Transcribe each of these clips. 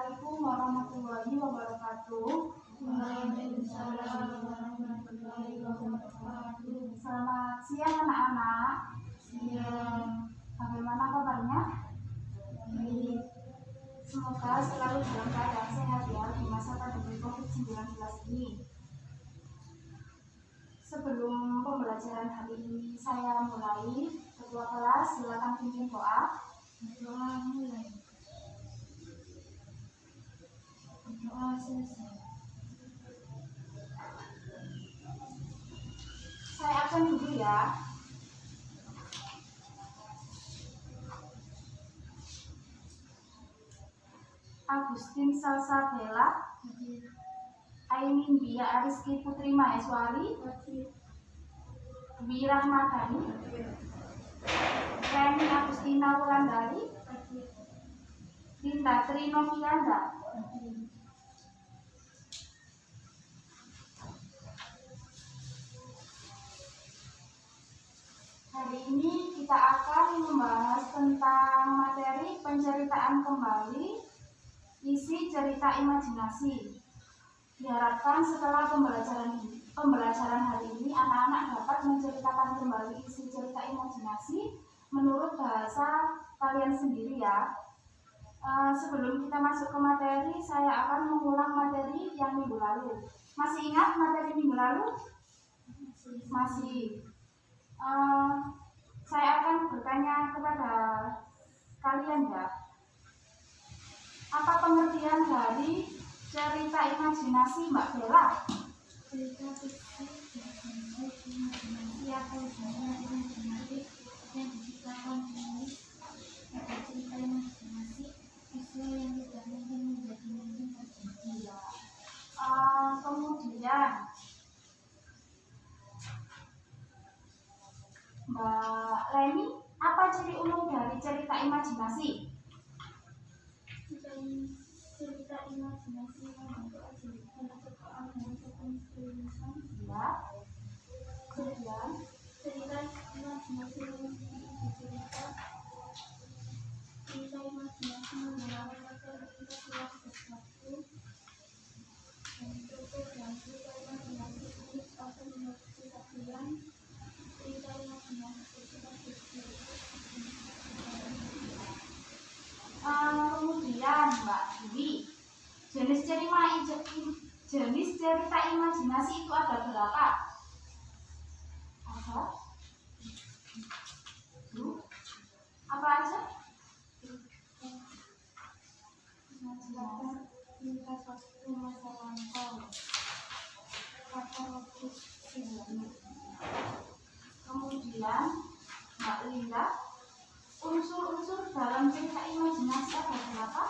Assalamualaikum warahmatullahi wabarakatuh. Waalaikumsalam warahmatullahi wabarakatuh. Selamat siang anak-anak. Siang. Bagaimana kabarnya? Baik. Semoga selalu dalam keadaan sehat ya di masa pandemi COVID-19 ini. Sebelum pembelajaran hari ini saya mulai, ketua kelas silakan pimpin doa. Doa mulai. Doa selesai. Saya akan dulu ya. Agustin Salsabella, Aimin Bia Ariski Putri Maheswari, Dwi Rahmadani, Reni Agustina Wulandari, Linda Trinovianda. Hari ini kita akan membahas tentang materi penceritaan kembali isi cerita imajinasi. Diharapkan setelah pembelajaran hari ini anak-anak dapat menceritakan kembali isi cerita imajinasi menurut bahasa kalian sendiri ya. Sebelum kita masuk ke materi, saya akan mengulang materi yang minggu lalu. Masih ingat materi minggu lalu? Masih. Saya akan bertanya kepada kalian ya. Apa pengertian dari cerita imajinasi Mbak Bella? Cerita fiksi imajinasi atau drama imajinasi yang diciptakan penulis pada cerita imajinasi visual yang tidak mungkin menjadi mungkin terjadi. Kemudian Mbak Leni, apa ciri umum dari cerita imajinasi? Cerita imajinasi membentuk percakapan dan kekonsumsian. Ya. Kemudian Cerita imajinasi cerita imajinasi menggunakan materi visual sesuatu bentuk dan cerita imajinasi unik atau memiliki kesatuan. Cerita imajinasi kemudian Mbak Dwi, jenis cerita imajinasi itu ada berapa? Ada? Apa aja? tingkat waktu masa lampau, kata waktu sebelumnya. Kemudian Mbak Linda, unsur-unsur dalam cerita imajinasi ada berapa?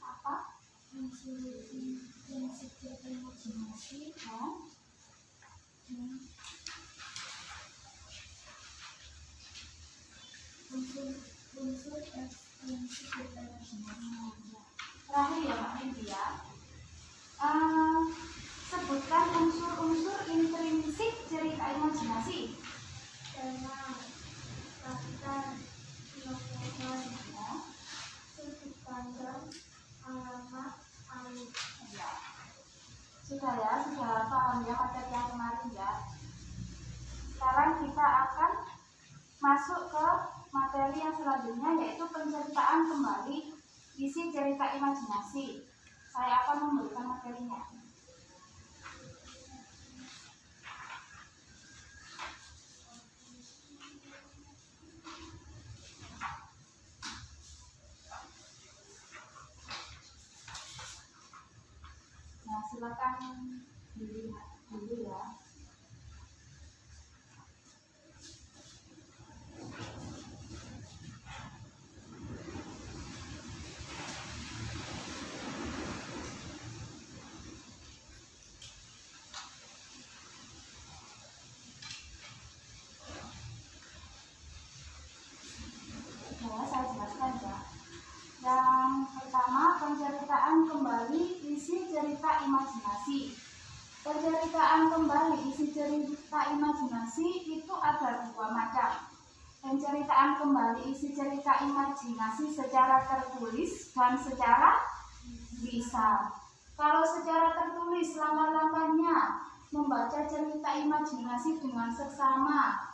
Apa? Unsur cerita imajinasi Dan unsur ekstensi cerita imajinasi. terakhir ya Mbak Lydia, sebutkan unsur-unsur intrinsik cerita imajinasi. Tema, karakter, novel, Ya. sudut pandang, alamat, alur. Ya. Sudah ya, sudah paham ya materi yang kemarin ya. Sekarang kita akan masuk ke materi yang selanjutnya, yaitu penceritaan kembali isi cerita imajinasi. Saya akan memberikan materinya. Nah, silakan dilihat dulu ya. Saya jelaskan ya. Yang pertama, penceritaan penceritaan kembali isi cerita imajinasi. Penceritaan kembali isi cerita imajinasi itu ada dua macam. Penceritaan kembali isi cerita imajinasi secara tertulis dan secara lisan. Kalau secara tertulis, langkah-langkahnya membaca cerita imajinasi dengan seksama.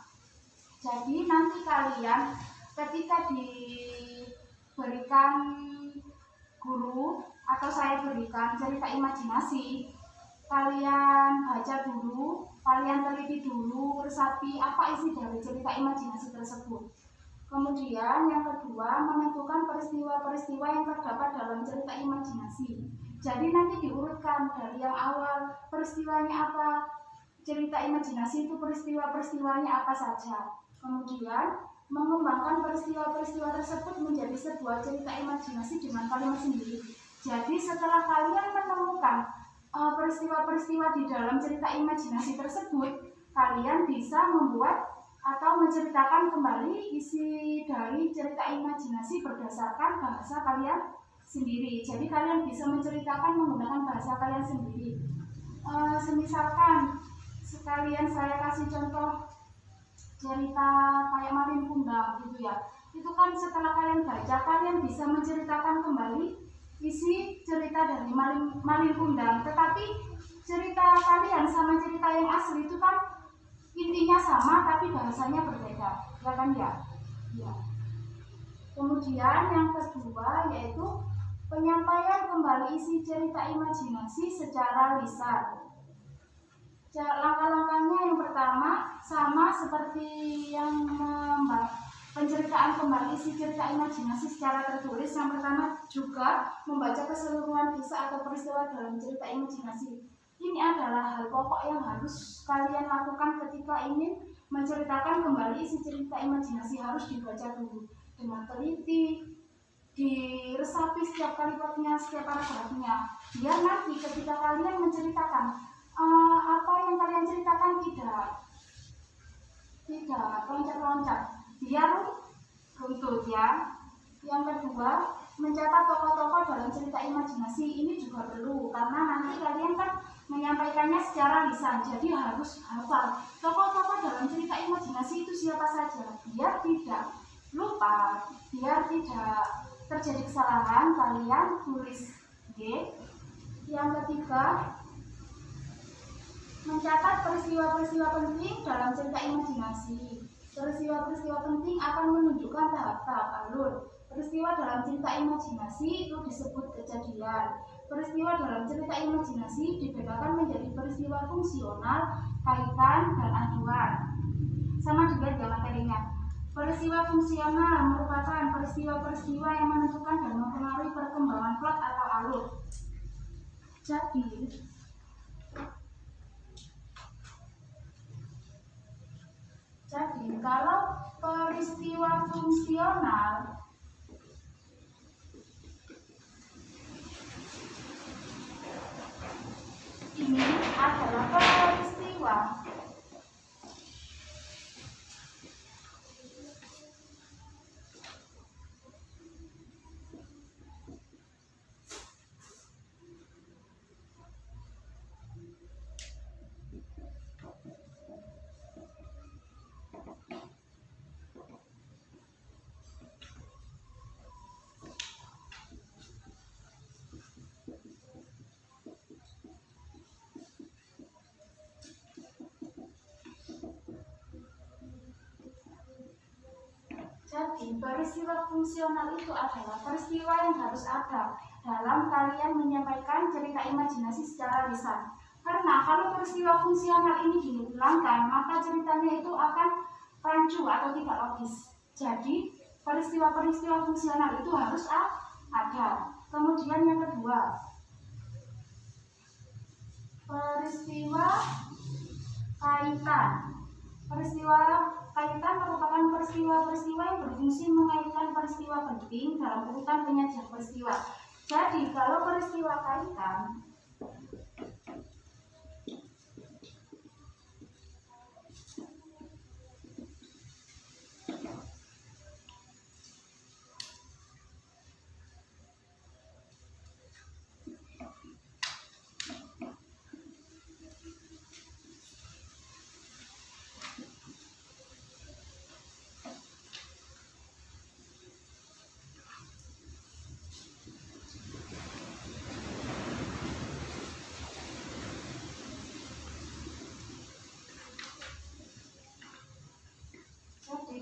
Jadi nanti kalian ketika diberikan guru atau saya berikan cerita imajinasi, kalian baca dulu, kalian teliti dulu, resapi apa isi dari cerita imajinasi tersebut. Kemudian yang kedua, menentukan peristiwa-peristiwa yang terdapat dalam cerita imajinasi. Jadi nanti diurutkan dari yang awal, peristiwanya apa, cerita imajinasi itu peristiwa-peristiwanya apa saja. Kemudian mengembangkan peristiwa-peristiwa tersebut menjadi sebuah cerita imajinasi dengan kalimat sendiri. Jadi setelah kalian menemukan peristiwa-peristiwa di dalam cerita imajinasi tersebut, kalian bisa membuat atau menceritakan kembali isi dari cerita imajinasi berdasarkan bahasa kalian sendiri. Jadi kalian bisa menceritakan menggunakan bahasa kalian sendiri. Semisalkan sekalian saya kasih contoh cerita kayak Malin Kundang gitu ya. Itu kan setelah kalian baca, kalian bisa menceritakan kembali isi cerita dari Malin Kundang. Tetapi cerita kalian sama cerita yang asli itu kan intinya sama tapi bahasanya berbeda, ya kan ya? Ya. Kemudian yang kedua yaitu penyampaian kembali isi cerita imajinasi secara lisan. Langkah-langkahnya yang pertama sama seperti yang penceritaan kembali isi cerita imajinasi secara tertulis. Yang pertama juga membaca keseluruhan kisah atau peristiwa dalam cerita imajinasi. Ini adalah hal pokok yang harus kalian lakukan ketika ingin menceritakan kembali isi cerita imajinasi. Harus dibaca dulu dengan teliti, diresapi setiap kalimatnya, setiap paragrafnya, biar nanti ketika kalian menceritakan apa yang kalian ceritakan tidak loncat-loncat, biar runtut ya. Yang kedua, mencatat tokoh-tokoh dalam cerita imajinasi ini juga perlu, karena nanti kalian kan menyampaikannya secara lisan, jadi harus hafal tokoh-tokoh dalam cerita imajinasi itu siapa saja, biar tidak lupa, biar tidak terjadi kesalahan, kalian tulis G. Yang ketiga, mencatat peristiwa-peristiwa penting dalam cerita imajinasi. Peristiwa-peristiwa penting akan menunjukkan tahap-tahap alur. Peristiwa dalam cerita imajinasi itu disebut kejadian. Peristiwa dalam cerita imajinasi dibedakan menjadi peristiwa fungsional, kaitan, dan aduan. Sama juga di materinya. Peristiwa fungsional merupakan peristiwa-peristiwa yang menentukan dan mempengaruhi perkembangan plot atau alur. Jadi kalau peristiwa fungsional ini adalah peristiwa Jadi, peristiwa fungsional itu adalah peristiwa yang harus ada dalam kalian menyampaikan cerita imajinasi secara lisan. Karena kalau peristiwa fungsional ini dihilangkan, maka ceritanya itu akan rancu atau tidak logis. Jadi, peristiwa-peristiwa fungsional itu harus ada. Kemudian yang kedua, peristiwa kaitan. Peristiwa kaitan merupakan peristiwa-peristiwa yang berfungsi mengaitkan peristiwa penting dalam urutan penyajian peristiwa. Jadi, kalau peristiwa kaitan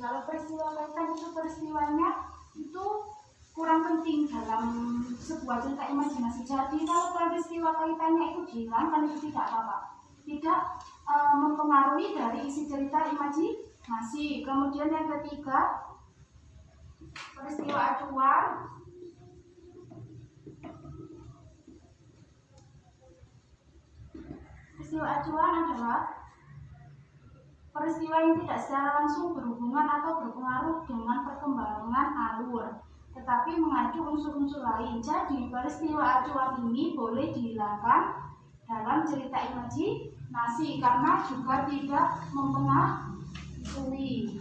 Kalau peristiwa kaitan itu peristiwanya itu kurang penting dalam sebuah cerita imajinasi. Jadi kalau peristiwa kaitannya itu dihilangkan itu tidak apa-apa, tidak mempengaruhi dari isi cerita imajinasi. Kemudian yang ketiga, peristiwa acuan. Peristiwa acuan adalah peristiwa yang tidak secara langsung berhubungan atau berpengaruh dengan perkembangan alur, tetapi mengacu unsur-unsur lain. Jadi peristiwa acuan ini boleh dihilangkan dalam cerita imajinasi karena juga tidak mempengaruhi.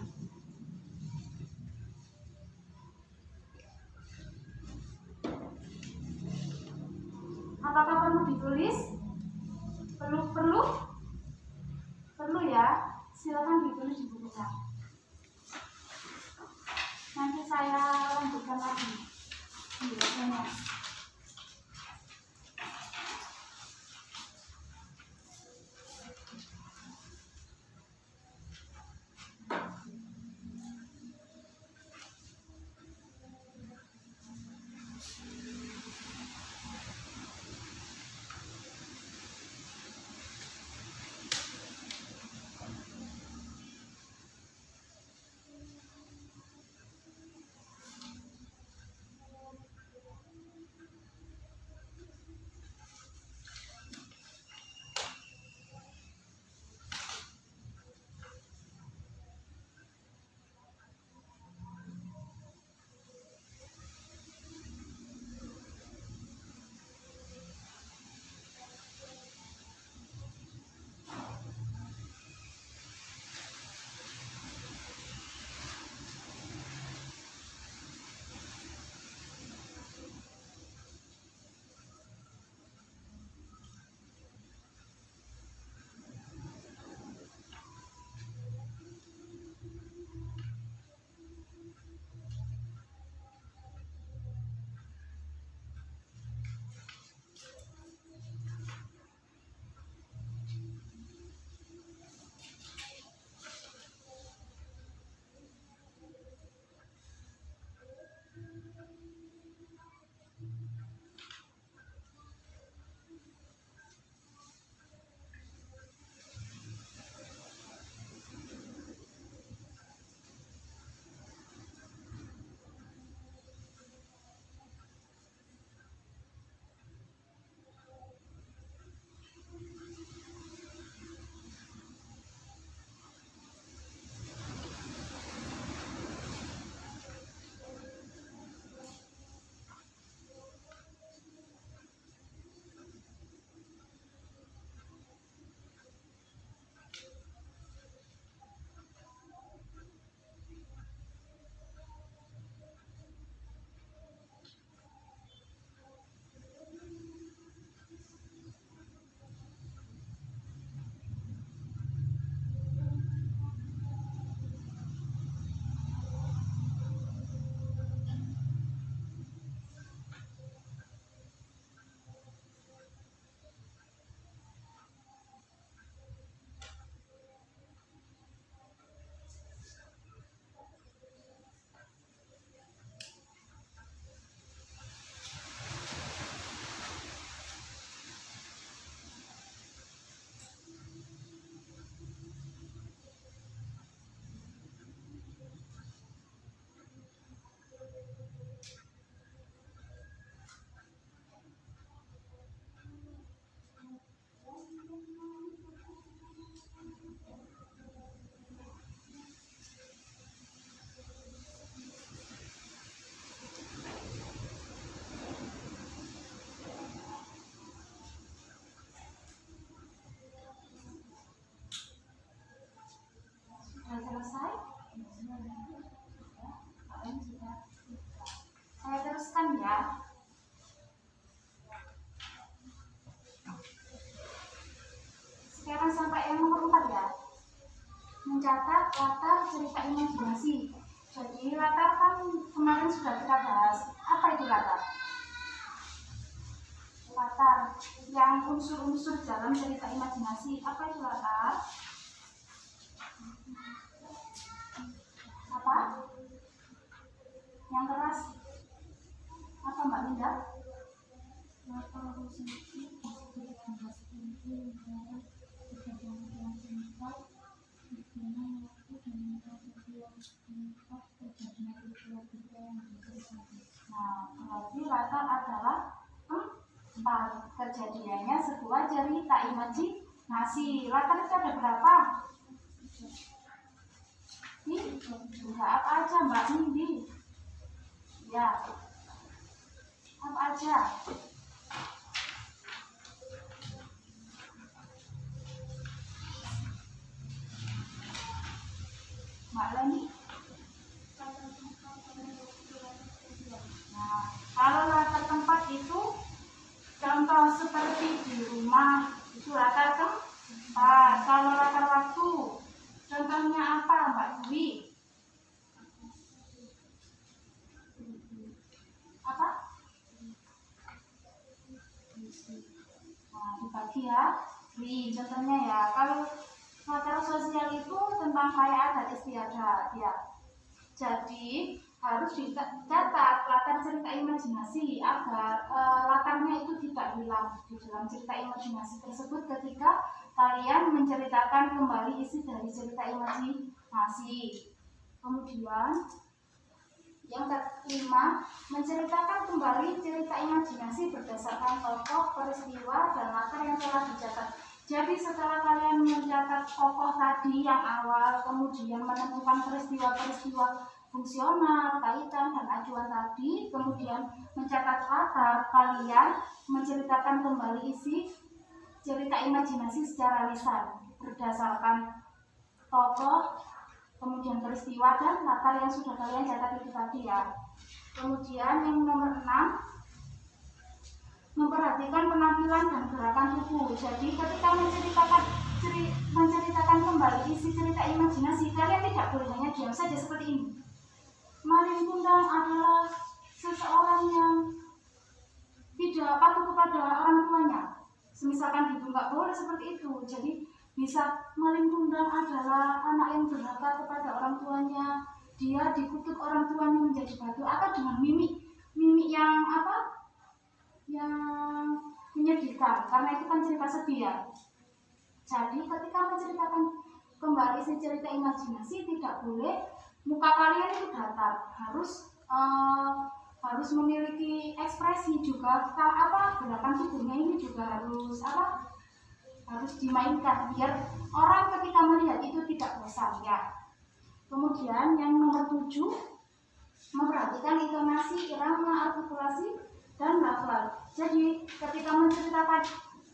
Apakah perlu ditulis? Perlu ya. Silakan ditulis di bukunya. Nanti saya lanjutkan lagi penjelasannya. Selesai? Saya teruskan ya. Sekarang sampai yang nomor 4 ya. Mencatat latar cerita imajinasi. Jadi latar kan kemarin sudah kita bahas. Apa itu latar? Latar yang unsur-unsur dalam cerita imajinasi. Apa itu latar? Yang keras apa Mbak Linda? Nah, berarti latar adalah 4. Kejadiannya sebuah cerita imajinasi. Latar itu ada berapa? Bisa apa aja Mbak Nindi? Ya, apa aja? Mbak Leni? Nah, kalau latar tempat itu contoh seperti di rumah itu latar tempat. Kalau latar waktu, contohnya apa Mbak Dwi? Apa? Nah, dibagi ya. Contohnya ya, kalau latar sosial itu tentang kaya adat istiadat ya. Jadi harus dicatat latar cerita imajinasi agar latarnya itu tidak hilang di dalam cerita imajinasi tersebut ketika kalian menceritakan kembali isi dari cerita imajinasi. Kemudian yang kelima, menceritakan kembali cerita imajinasi berdasarkan tokoh, peristiwa, dan latar yang telah dicatat. Jadi setelah kalian mencatat tokoh tadi yang awal, kemudian menemukan peristiwa-peristiwa fungsional, kaitan, dan acuan tadi, kemudian mencatat latar, kalian menceritakan kembali isi cerita imajinasi secara lisan berdasarkan tokoh, kemudian peristiwa dan latar yang sudah kalian catat itu tadi ya. Kemudian yang nomor 6, memperhatikan penampilan dan gerakan tubuh. Jadi ketika menceritakan kembali isi cerita imajinasi, kalian tidak boleh hanya diam saja seperti ini. Malin Kundang adalah seseorang yang tidak patuh kepada orang tuanya. Misalkan gitu, nggak boleh seperti itu. Jadi bisa Malin Kundang adalah anak yang durhaka kepada orang tuanya. Dia dikutuk orang tuanya menjadi batu, atau dengan mimik yang apa? Yang menyedihkan, karena itu kan cerita sedih ya. Jadi ketika menceritakan kembali si cerita imajinasi, tidak boleh muka kalian itu datar, harus memiliki ekspresi juga. Gerakan tubuhnya ini juga harus dimainkan biar orang ketika melihat itu tidak bosan ya. Kemudian yang nomor 7, memperhatikan intonasi, irama, artikulasi, dan lafal. Jadi ketika menceritakan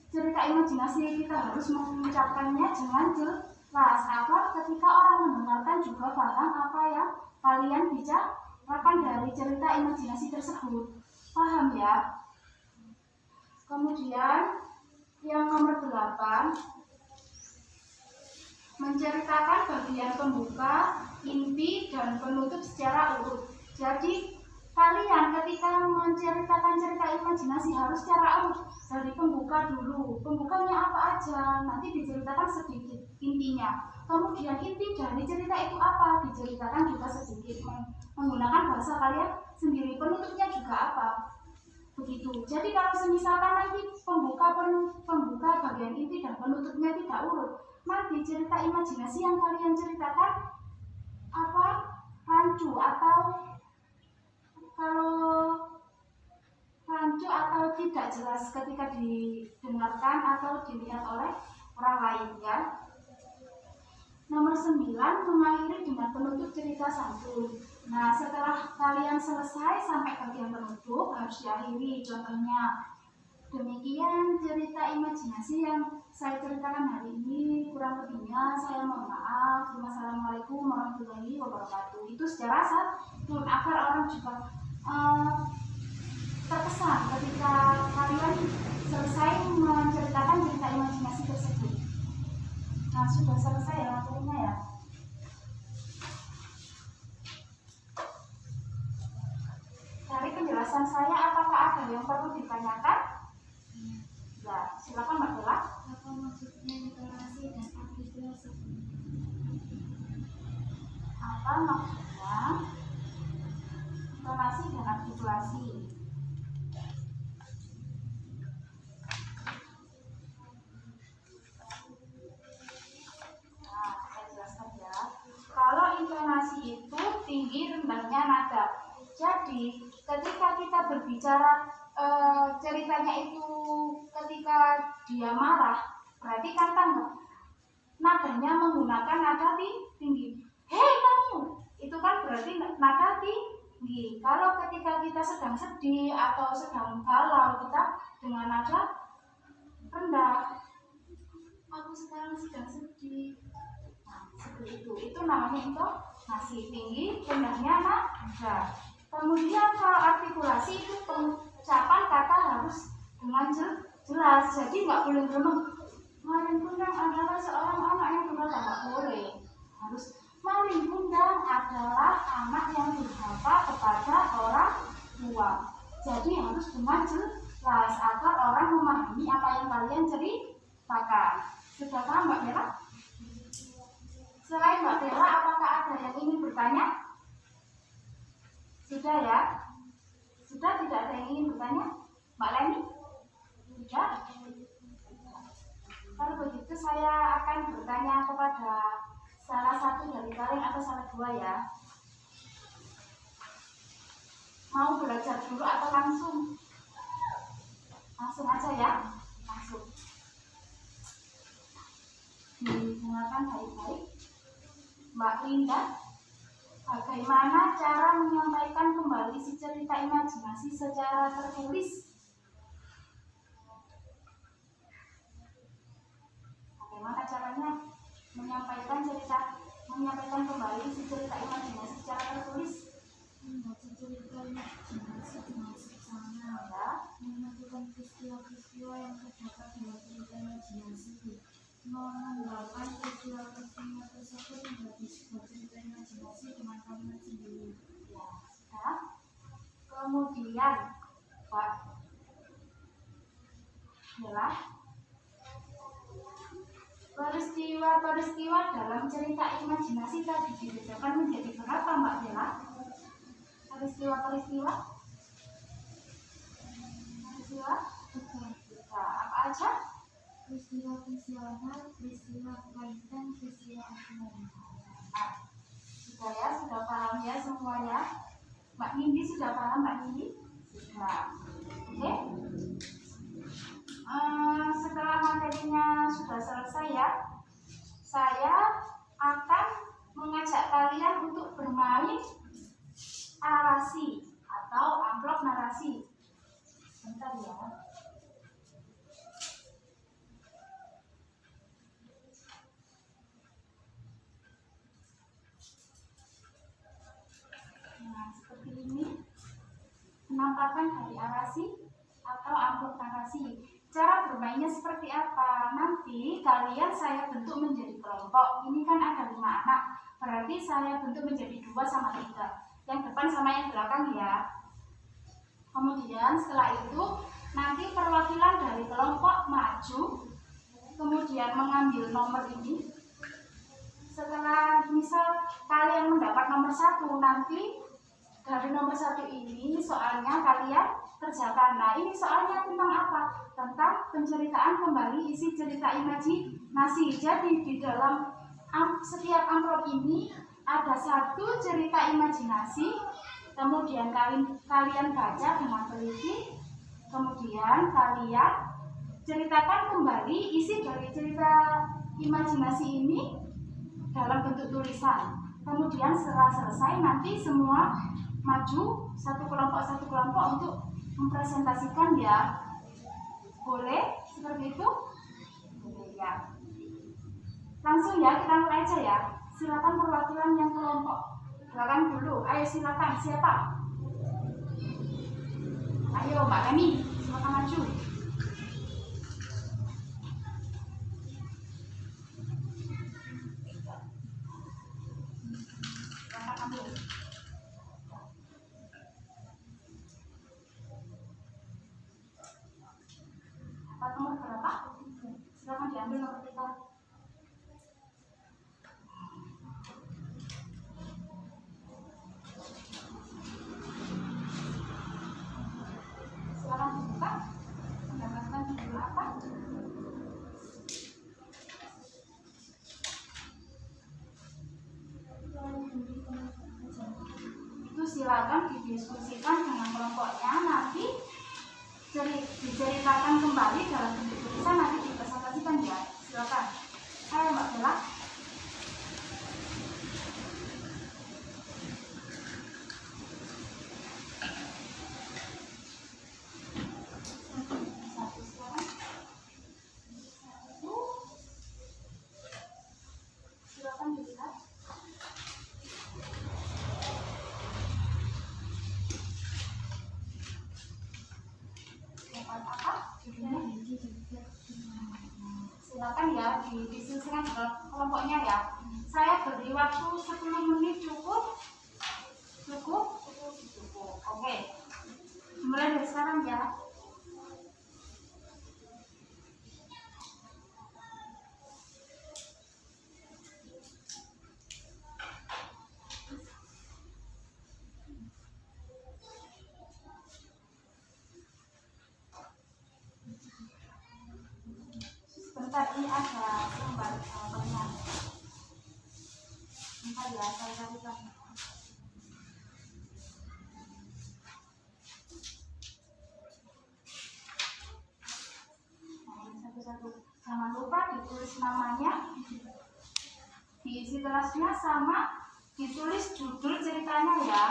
cerita imajinasi, kita harus mengucapkannya dengan jelas agar ketika orang mendengarkan juga paham apa yang kalian bicarakan dari cerita imajinasi tersebut. Paham ya? Kemudian yang nomor 8, menceritakan bagian pembuka, inti, dan penutup secara urut. Jadi kalian ketika menceritakan cerita imajinasi harus secara urut, dari pembuka dulu. Pembukanya apa aja, nanti diceritakan sedikit intinya. Kemudian inti dari cerita itu apa, diceritakan juga sedikit menggunakan bahasa kalian sendiri. Penutupnya juga apa, begitu. Jadi kalau misalkan nanti pembuka bagian inti dan penutupnya tidak urut, nanti cerita imajinasi yang kalian ceritakan rancu, atau kalau rancu atau tidak jelas ketika didengarkan atau dilihat oleh orang lain ya. Nomor 9, mengakhiri dengan penutup cerita santun. Nah, setelah kalian selesai sampai bagian penutup harus diakhiri. Contohnya, demikian cerita imajinasi yang saya ceritakan hari ini, kurang lebihnya saya mohon maaf. Wassalamualaikum warahmatullahi wabarakatuh. Itu secara santun agar orang juga terkesan ketika kalian selesai menceritakan cerita imajinasi tersebut. Nah, sudah selesai ya materinya ya. Dari penjelasan saya, apakah ada yang perlu ditanyakan? Ya, silakan Mbak Bella. Apa maksudnya intonasi dan artikulasi? Apa maksudnya intonasi dan artikulasi. Nah, saya jelaskan ya. Kalau intonasi itu tinggi rendahnya nada. Jadi ketika kita berbicara ceritanya itu ketika dia marah, berarti kan tanggap nadanya menggunakan nada tinggi. Hei kamu, itu kan berarti nada tinggi. Kalau ketika kita sedang sedih atau sedang galau, kita dengan nada rendah. Aku sekarang sedang sedih. Nah, seperti itu. Itu namanya intonasi. Tinggi, rendahnya nada. Kemudian kalau artikulasi itu pengucapan kata harus dengan jelas. Jadi nggak boleh ngomong Malin Kundang adalah seorang anak yang durhaka, nggak boleh. Harus Malin Kundang adalah anak yang durhaka kepada orang tua. Jadi harus dengan jelas agar orang memahami apa yang kalian ceritakan. Sudah paham Mbak Bella? Selain Mbak Bella, apakah ada yang ingin bertanya? Sudah ya? Sudah, tidak ada yang ingin bertanya? Mbak Leni? Sudah? Kalau begitu saya akan bertanya kepada salah satu dari kalian atau salah dua ya. Mau belajar dulu atau langsung? Langsung aja ya? Langsung. Dengarkan baik-baik. Mbak Linda, bagaimana cara menyampaikan kembali si cerita imajinasi secara tertulis? Bagaimana caranya menyampaikan kembali si cerita imajinasi secara tertulis? Membaca cerita imajinasi dengan seksama, Ya. menentukan peristiwa-peristiwa yang terdapat dalam cerita imajinasi, mengembangkan peristiwa-peristiwa tersebut menjadi sebuah cerita imajinasi dengan kalimat sendiri. Ya, sudah. Kemudian, Pak Bella, peristiwa-peristiwa dalam cerita imajinasi tadi dibedakan menjadi berapa Mbak Bella? Peristiwa apa aja? Peristiwa fungsional, peristiwa kaitan, peristiwa acuan. Nah, sudah ya, sudah paham ya semuanya? Mbak Nindi sudah paham Mbak Nindi? Sudah. Oke? Setelah materinya sudah selesai ya, saya akan mengajak kalian untuk bermain narasi atau amplop narasi. Bentar ya. Nah, seperti ini penampakan dari narasi atau amplop narasi. Cara bermainnya seperti apa? Nanti kalian saya bentuk menjadi kelompok. Ini kan ada 5 anak, berarti saya bentuk menjadi 2 sama 3. Yang depan sama yang belakang ya. Kemudian setelah itu nanti perwakilan dari kelompok maju, kemudian mengambil nomor ini. Setelah misal kalian mendapat nomor 1, nanti dari nomor 1 ini soalnya kalian kerjakan. Nah, ini soalnya tentang apa? Tentang penceritaan kembali isi cerita imajinasi. Jadi di dalam setiap amplop ini ada 1 cerita imajinasi. Kemudian kalian baca dengan teliti. Kemudian kalian ceritakan kembali isi dari cerita imajinasi ini dalam bentuk tulisan. Kemudian setelah selesai nanti semua maju satu kelompok untuk mempresentasikan ya. Boleh seperti itu? Boleh ya. Langsung ya, kita mulai aja ya. Silakan perwakilan yang kelompok belakang dulu. Ayo silakan, siapa? Ayo Mbak Leni, silakan maju. Silakan ambil. Nomor berapa? Silakan diambil nomor 3. didiskusikan dengan kelompoknya, nanti diceritakan kembali dalam bentuk tulisan, nanti dipresentasikan ya. Silakan. Ayo Mbak Bella. Silakan dilihat. Dapat apa? Silakan ya didiskusikan ke kelompoknya ya. Saya beri waktu 10 menit cukup? Cukup? Cukup. Oke. Mulai dari sekarang ya. Sebentar, ini ada lembar jawabannya. Bentar ya, saya carikan. Satu-satu. Jangan lupa ditulis namanya, diisi kelasnya, sama ditulis judul ceritanya ya.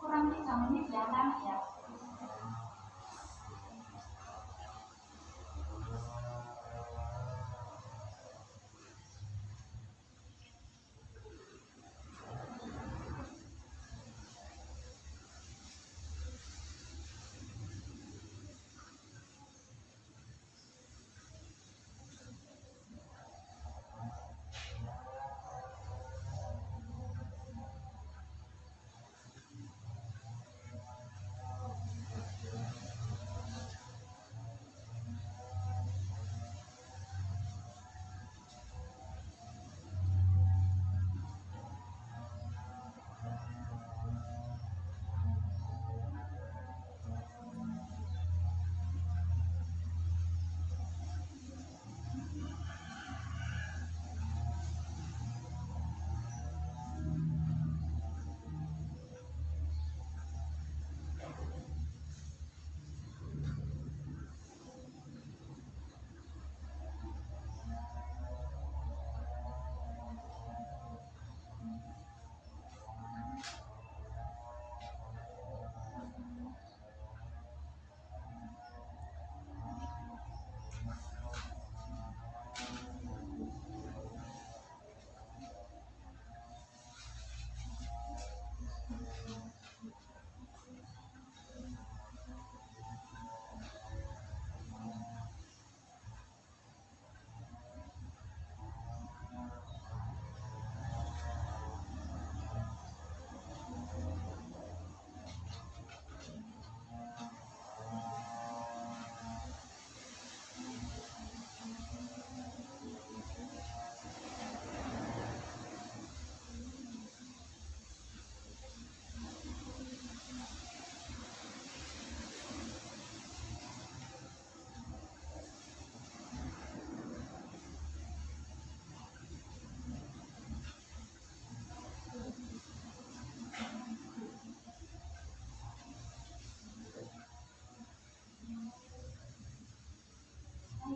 Kurang 3 menit ya anak ya.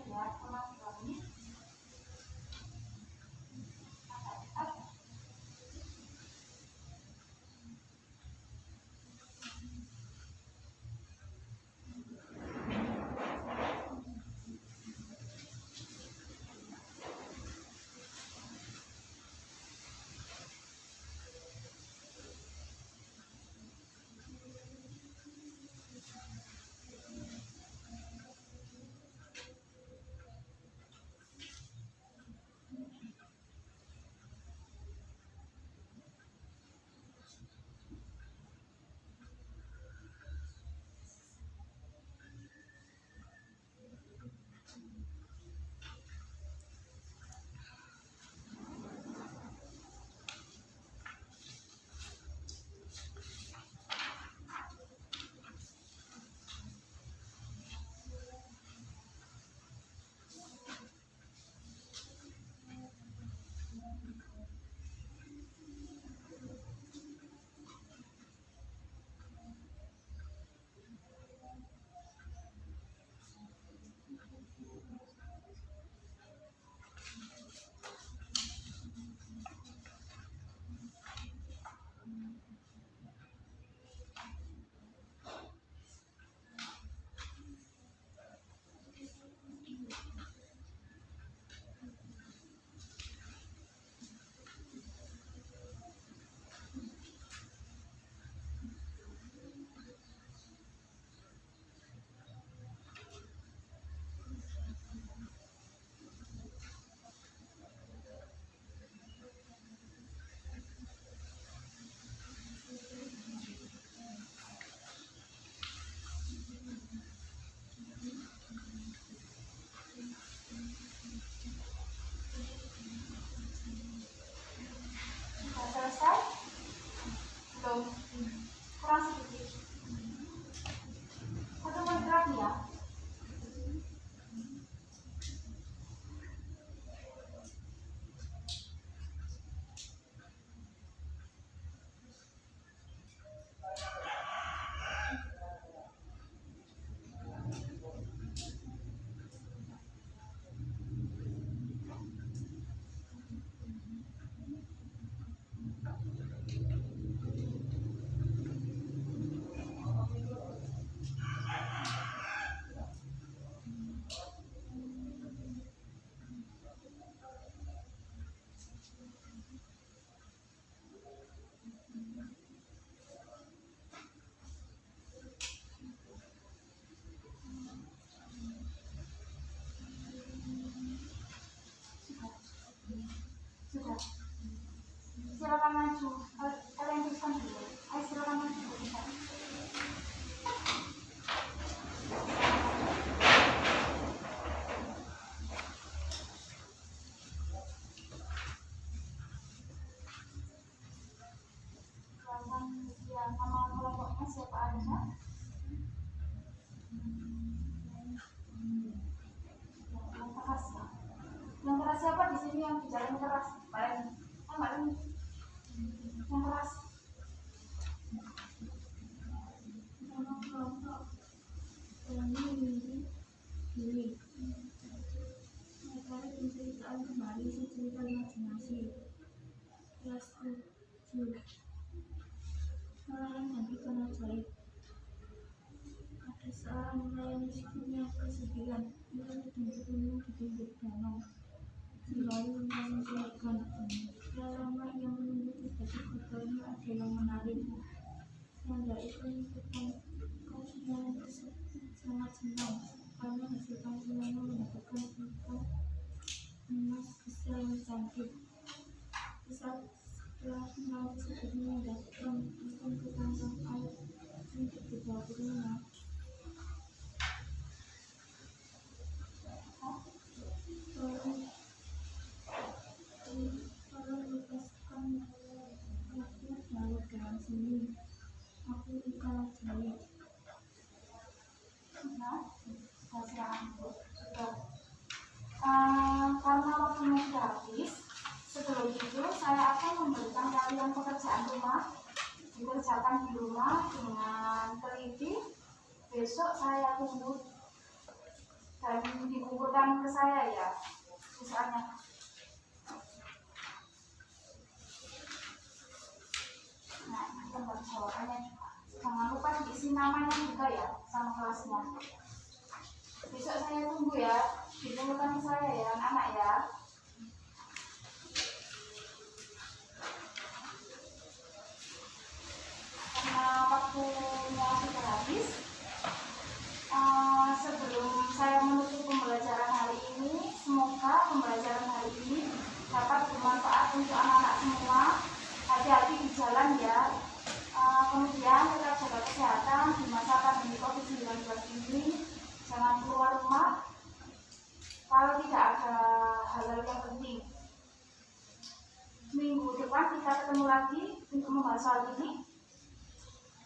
Ya, kurang 2 menit. ini yang bicara keras, paling yang keras. Nama kelompok ini materi penceritaan kembali cerita imajinasi. Kelas 7 nelayan yang ikan ajaib. Ada seorang nelayan miskin yang kesepian. Ia sedang bertemu di pinggir danau selalu menjelaskan. Tidak lama ia menunggu, tiba-tiba kabarnya ada yang menarik. Tanda itu menunjukkan nelayan tersebut sangat senang karena hasil tangkapannya mendapatkan ikan emas besar yang cantik. Setelah nelayan tersebut mendapatkan ikan ke kantong air untuk dibawa ke rumah, tolong lepaskan aku dari dalam sini. Aku ikan ajaib. Nah, sudah. Karena waktunya sudah habis, sebelum itu saya akan memberikan kalian pekerjaan rumah, dikerjakan di rumah dengan teliti. Besok saya tunggu dan dikumpulkan ke saya ya, misalnya. Nah, tempat jawabannya juga. Jangan lupa diisi namanya juga ya, sama kelasnya. Besok saya tunggu ya, dikumpulkan ke saya ya, anak-anak ya. Karena waktunya sudah habis, sebelum saya menutup pembelajaran hari ini, semoga pembelajaran hari ini dapat bermanfaat untuk anak-anak semua. Hati-hati di jalan ya. Kemudian tetap jaga kesehatan di masa pandemi COVID-19 ini. Jangan keluar rumah kalau tidak ada hal-hal yang penting. Minggu depan kita ketemu lagi untuk membahas soal ini.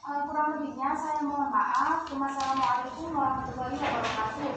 Kurang lebihnya saya mohon maaf. Wassalamualaikum warahmatullahi wabarakatuh.